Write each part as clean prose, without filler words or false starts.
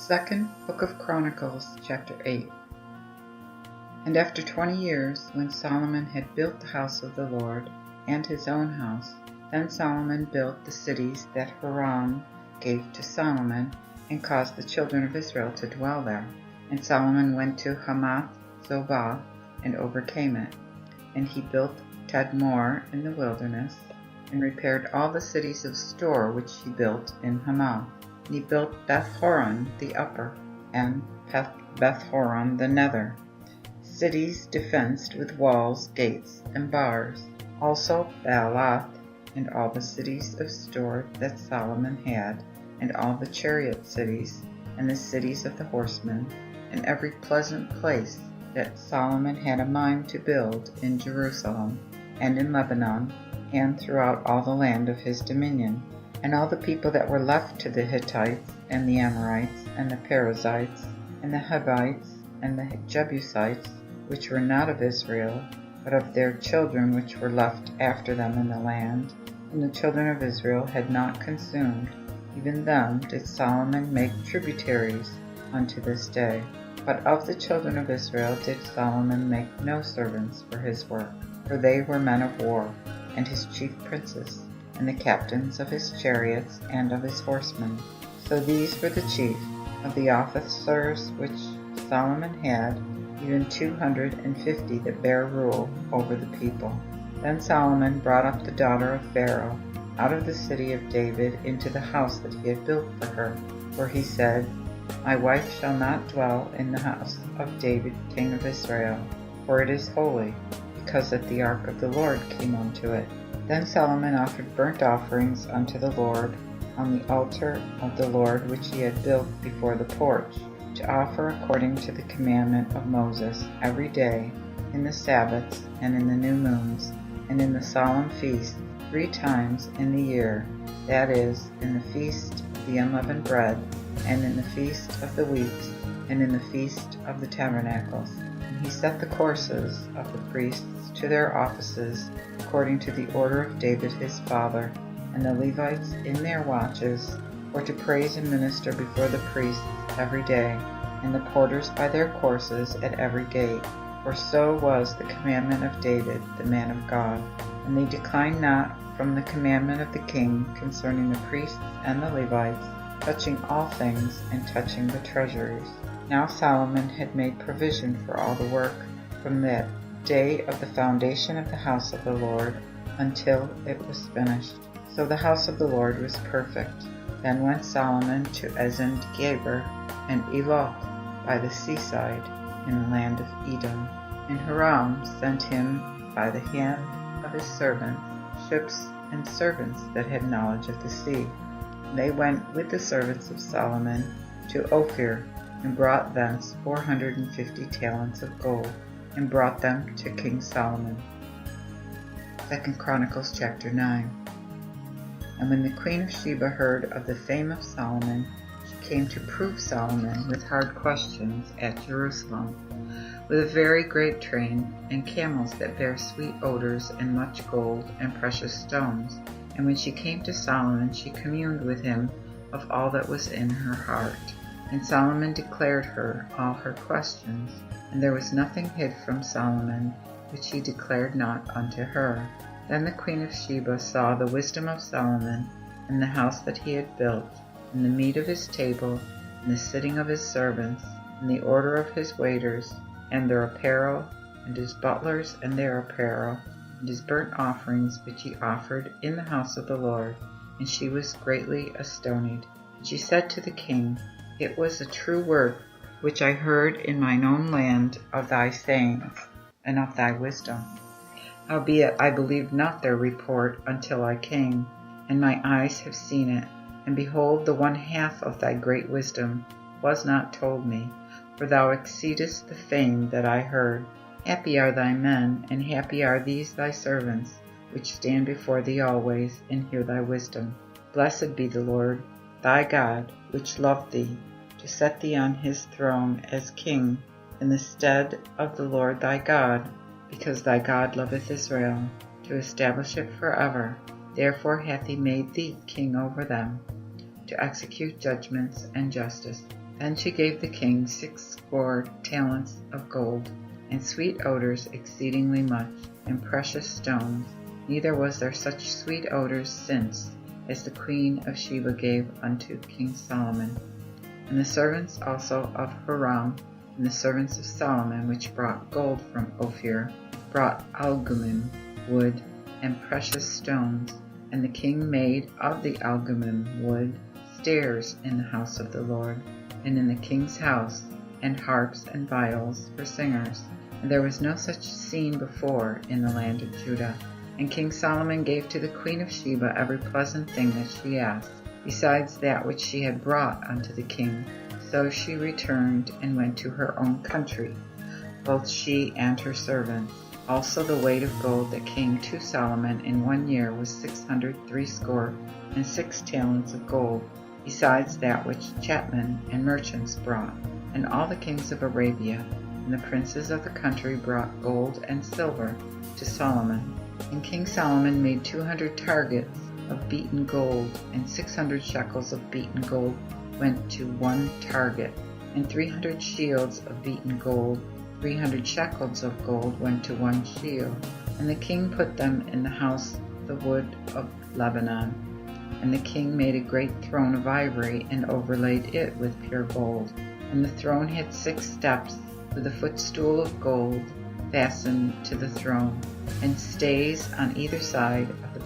Second Book of Chronicles, chapter 8. And after 20 years, when Solomon had built the house of the Lord, and his own house, then Solomon built the cities that Hiram gave to Solomon, and caused the children of Israel to dwell there. And Solomon went to Hamath Zobah, and overcame it. And he built Tadmor in the wilderness, and repaired all the cities of store which he built in Hamath. And he built Beth-horon the upper, and Beth-horon the nether, cities defenced with walls, gates, and bars. Also Baalath, and all the cities of store that Solomon had, and all the chariot cities, and the cities of the horsemen, and every pleasant place that Solomon had a mind to build in Jerusalem, and in Lebanon, and throughout all the land of his dominion. And all the people that were left to the Hittites, and the Amorites, and the Perizzites, and the Hivites, and the Jebusites, which were not of Israel, but of their children which were left after them in the land, and the children of Israel had not consumed, even them did Solomon make tributaries unto this day. But of the children of Israel did Solomon make no servants for his work, for they were men of war, and his chief princes, and the captains of his chariots and of his horsemen. So these were the chief of the officers which Solomon had, even 250 that bare rule over the people. Then Solomon brought up the daughter of Pharaoh out of the city of David into the house that he had built for her. For he said, My wife shall not dwell in the house of David king of Israel, for it is holy, because that the ark of the Lord came unto it. Then Solomon offered burnt offerings unto the Lord on the altar of the Lord which he had built before the porch, to offer according to the commandment of Moses every day, in the Sabbaths, and in the new moons, and in the solemn feasts 3 times in the year, that is, in the feast of the unleavened bread, and in the feast of the weeks, and in the feast of the tabernacles. And he set the courses of the priests to their offices, according to the order of David his father, and the Levites in their watches, for to praise and minister before the priests every day, and the porters by their courses at every gate. For so was the commandment of David the man of God. And they declined not from the commandment of the king concerning the priests and the Levites, touching all things, and touching the treasuries. Now Solomon had made provision for all the work from that day of the foundation of the house of the Lord until it was finished. So the house of the Lord was perfect. Then went Solomon to Ezion-Geber and Eloth by the seaside in the land of Edom. And Hiram sent him by the hand of his servants ships and servants that had knowledge of the sea. And they went with the servants of Solomon to Ophir, and brought thence 450 talents of gold, and brought them to King Solomon. 2 Chronicles chapter 9. And when the queen of Sheba heard of the fame of Solomon, she came to prove Solomon with hard questions at Jerusalem, with a very great train, and camels that bear sweet odors, and much gold, and precious stones. And when she came to Solomon, she communed with him of all that was in her heart. And Solomon declared her all her questions, and there was nothing hid from Solomon which he declared not unto her. Then the queen of Sheba saw the wisdom of Solomon, and the house that he had built, and the meat of his table, and the sitting of his servants, and the order of his waiters, and their apparel, and his butlers and their apparel, and his burnt offerings which he offered in the house of the Lord. And she was greatly astonied. And she said to the king, It was a true word which I heard in mine own land of thy sayings, and of thy wisdom. Howbeit I believed not their report until I came, and my eyes have seen it. And behold, the one half of thy great wisdom was not told me, for thou exceedest the fame that I heard. Happy are thy men, and happy are these thy servants, which stand before thee always, and hear thy wisdom. Blessed be the Lord thy God, which loved thee, to set thee on his throne as king, in the stead of the Lord thy God, because thy God loveth Israel, to establish it forever. Therefore hath he made thee king over them, to execute judgments and justice. Then she gave the king 60 talents of gold, and sweet odors exceedingly much, and precious stones. Neither was there such sweet odors since, as the queen of Sheba gave unto King Solomon. And the servants also of Hiram, and the servants of Solomon, which brought gold from Ophir, brought algumim wood and precious stones. And the king made of the algumim wood stairs in the house of the Lord, and in the king's house, and harps and viols for singers. And there was no such scene before in the land of Judah. And King Solomon gave to the queen of Sheba every pleasant thing that she asked, besides that which she had brought unto the king. So she returned and went to her own country, both she and her servants. Also the weight of gold that came to Solomon in 1 year was 606 talents of gold, besides that which chapmen and merchants brought. And all the kings of Arabia and the princes of the country brought gold and silver to Solomon. And King Solomon made 200 targets of beaten gold, and 600 shekels of beaten gold went to 1 target, and 300 shields of beaten gold, 300 shekels of gold went to 1 shield. And the king put them in the house of the wood of Lebanon. And the king made a great throne of ivory, and overlaid it with pure gold. And the throne had 6 steps, with a footstool of gold fastened to the throne, and stays on either side of the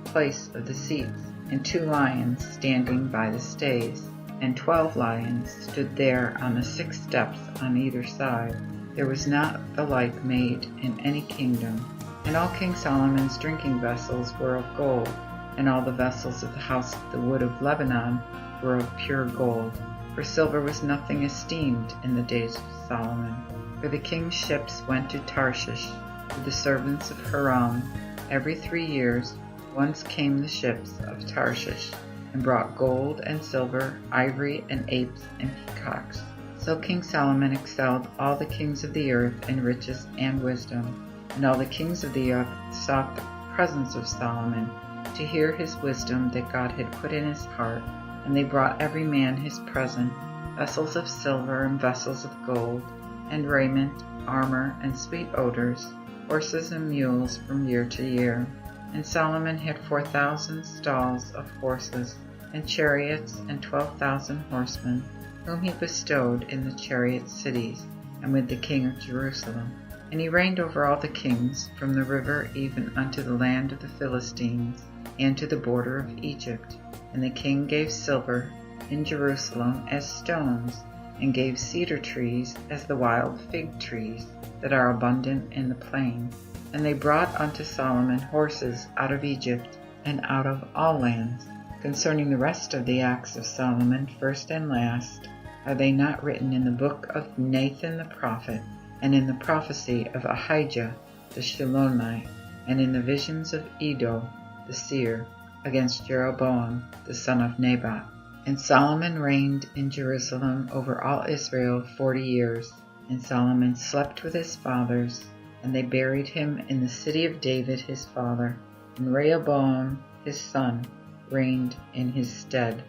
place of the seats, and 2 lions standing by the stays. And 12 lions stood there on the 6 steps on either side. There was not the like made in any kingdom. And all King Solomon's drinking vessels were of gold, and all the vessels of the house of the wood of Lebanon were of pure gold. For silver was nothing esteemed in the days of Solomon. For the king's ships went to Tarshish with the servants of Hiram. Every 3 years once came the ships of Tarshish, and brought gold and silver, ivory and apes and peacocks. So King Solomon excelled all the kings of the earth in riches and wisdom. And all the kings of the earth sought the presence of Solomon, to hear his wisdom that God had put in his heart. And they brought every man his present, vessels of silver and vessels of gold, and raiment, armor, and sweet odors, horses and mules from year to year. And Solomon had 4,000 stalls of horses, and chariots, and 12,000 horsemen, whom he bestowed in the chariot cities, and with the king of Jerusalem. And he reigned over all the kings, from the river even unto the land of the Philistines, and to the border of Egypt. And the king gave silver in Jerusalem as stones, and gave cedar trees as the wild fig trees that are abundant in the plain. And they brought unto Solomon horses out of Egypt, and out of all lands. Concerning the rest of the acts of Solomon, first and last, are they not written in the book of Nathan the prophet, and in the prophecy of Ahijah the Shilonite, and in the visions of Iddo the seer, against Jeroboam the son of Nebat? And Solomon reigned in Jerusalem over all Israel 40 years. And Solomon slept with his fathers, and they buried him in the city of David his father. And Rehoboam his son reigned in his stead.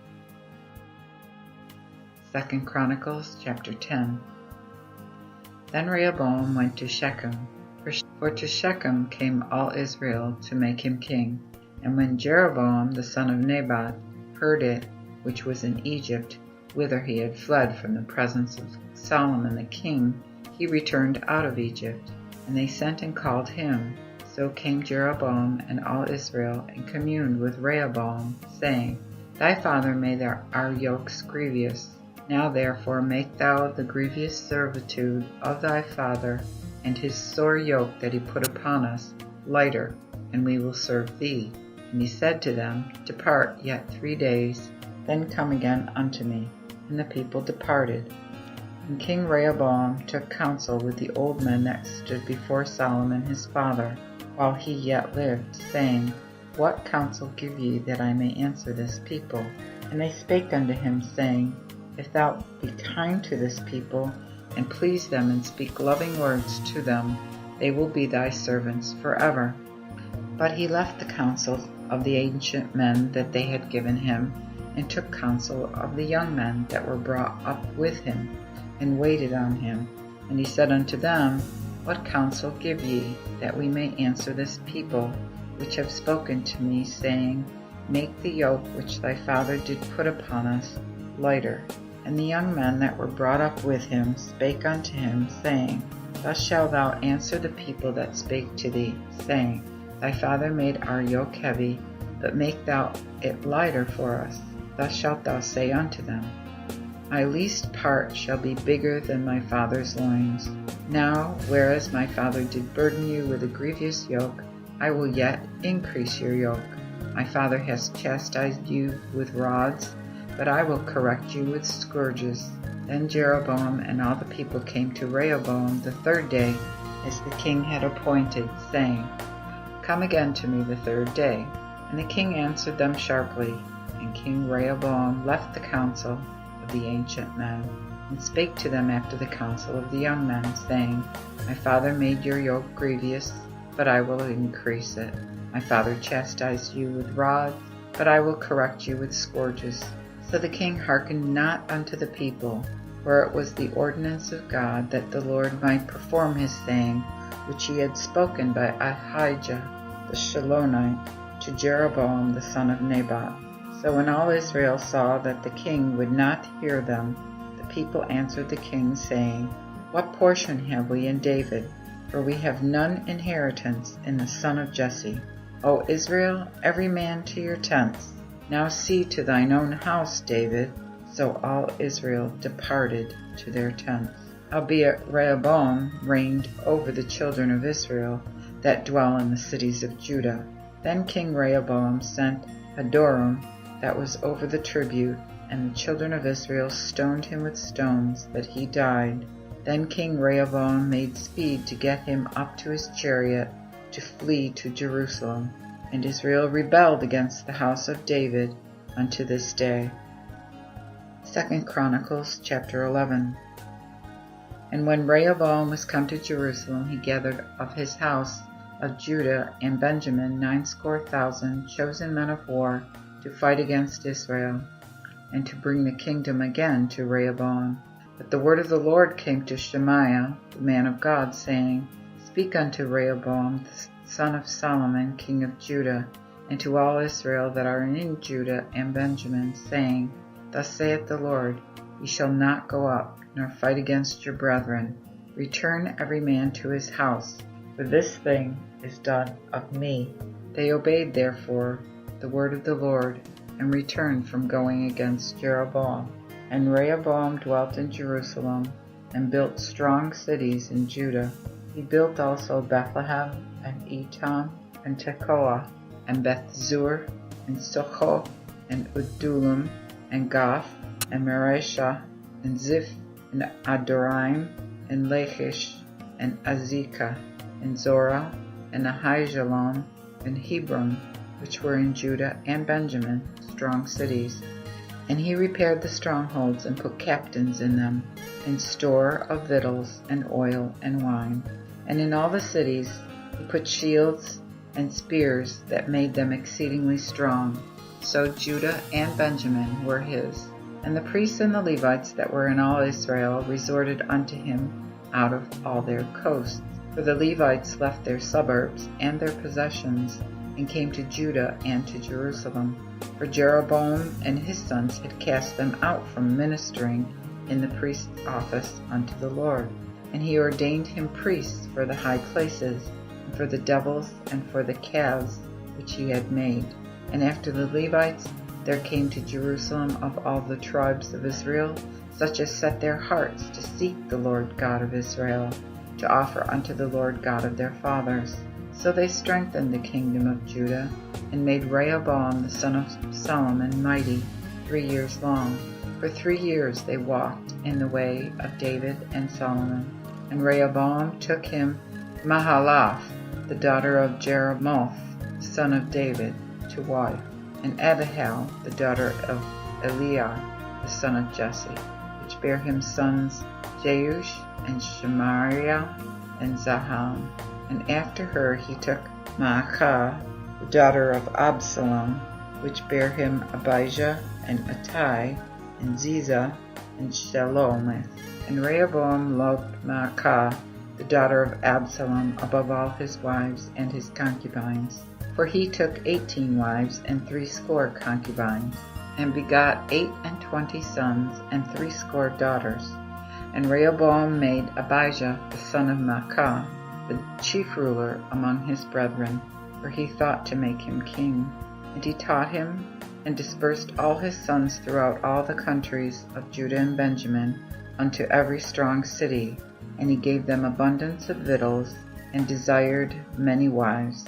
II Chronicles chapter 10. Then Rehoboam went to Shechem, for to Shechem came all Israel to make him king. And when Jeroboam the son of Nebat heard it, which was in Egypt, whither he had fled from the presence of Solomon the king, he returned out of Egypt. And they sent and called him. So came Jeroboam and all Israel, and communed with Rehoboam, saying, Thy father made our yokes grievous. Now therefore make thou the grievous servitude of thy father, and his sore yoke that he put upon us, lighter, and we will serve thee. And he said to them, Depart yet 3 days, then come again unto me. And the people departed. And King Rehoboam took counsel with the old men that stood before Solomon his father, while he yet lived, saying, What counsel give ye that I may answer this people? And they spake unto him, saying, If thou be kind to this people, and please them, and speak loving words to them, they will be thy servants forever. But he left the counsel of the ancient men that they had given him, and took counsel of the young men that were brought up with him, and waited on him. And he said unto them, What counsel give ye, that we may answer this people, which have spoken to me, saying, Make the yoke which thy father did put upon us lighter? And the young men that were brought up with him spake unto him, saying, Thus shalt thou answer the people that spake to thee, saying, Thy father made our yoke heavy, but make thou it lighter for us. Thus shalt thou say unto them, My least part shall be bigger than my father's loins. Now, whereas my father did burden you with a grievous yoke, I will yet increase your yoke. My father has chastised you with rods, but I will correct you with scourges. Then Jeroboam and all the people came to Rehoboam the third day, as the king had appointed, saying, Come again to me the third day. And the king answered them sharply. And King Rehoboam left the counsel of the ancient men, and spake to them after the counsel of the young men, saying, My father made your yoke grievous, but I will increase it. My father chastised you with rods, but I will correct you with scourges. So the king hearkened not unto the people, for it was the ordinance of God that the Lord might perform his saying, which he had spoken by Ahijah the Shilonite to Jeroboam the son of Nebat. So when all Israel saw that the king would not hear them, the people answered the king, saying, What portion have we in David? For we have none inheritance in the son of Jesse. O Israel, every man to your tents. Now see to thine own house, David. So all Israel departed to their tents. Howbeit Rehoboam reigned over the children of Israel that dwell in the cities of Judah. Then King Rehoboam sent Hadoram, that was over the tribute, and the children of Israel stoned him with stones, that he died. Then King Rehoboam made speed to get him up to his chariot, to flee to Jerusalem. And Israel rebelled against the house of David unto this day. II Chronicles chapter 11. And when Rehoboam was come to Jerusalem, he gathered of his house of Judah and Benjamin 90,000 chosen men of war to fight against Israel, and to bring the kingdom again to Rehoboam. But the word of the Lord came to Shemaiah, the man of God, saying, Speak unto Rehoboam, the son of Solomon, king of Judah, and to all Israel that are in Judah and Benjamin, saying, Thus saith the Lord, Ye shall not go up, nor fight against your brethren. Return every man to his house, for this thing is done of me. They obeyed therefore the word of the Lord, and returned from going against Jeroboam. And Rehoboam dwelt in Jerusalem, and built strong cities in Judah. He built also Bethlehem, and Etam, and Tekoa, and Beth-zur, and Socho, and Adullam, and Gath, and Mareshah, and Ziph, and Adoraim, and Lachish, and Azekah, and Zorah, and Ahijalon, and Hebron, which were in Judah and Benjamin, strong cities. And he repaired the strongholds, and put captains in them, and store of victuals, and oil, and wine. And in all the cities he put shields and spears that made them exceedingly strong. So Judah and Benjamin were his. And the priests and the Levites that were in all Israel resorted unto him out of all their coasts. For the Levites left their suburbs and their possessions, and came to Judah and to Jerusalem. For Jeroboam and his sons had cast them out from ministering in the priest's office unto the Lord. And he ordained him priests for the high places, and for the devils, and for the calves which he had made. And after the Levites there came to Jerusalem of all the tribes of Israel such as set their hearts to seek the Lord God of Israel, to offer unto the Lord God of their fathers. So they strengthened the kingdom of Judah, and made Rehoboam the son of Solomon mighty 3 years long. For 3 years they walked in the way of David and Solomon. And Rehoboam took him Mahalath, the daughter of Jeremoth, son of David, to wife, and Abihail, the daughter of Eliah, the son of Jesse, which bare him sons Jeush, and Shemariah, and Zaham. And after her he took Maacah, the daughter of Absalom, which bare him Abijah, and Attai, and Ziza, and Shelomith. And Rehoboam loved Maacah, the daughter of Absalom, above all his wives and his concubines. For he took 18 wives and 80 concubines, and begot 28 sons and 80 daughters. And Rehoboam made Abijah the son of Maacah the chief ruler among his brethren, for he thought to make him king. And he taught him, and dispersed all his sons throughout all the countries of Judah and Benjamin, unto every strong city, and he gave them abundance of victuals, and desired many wives.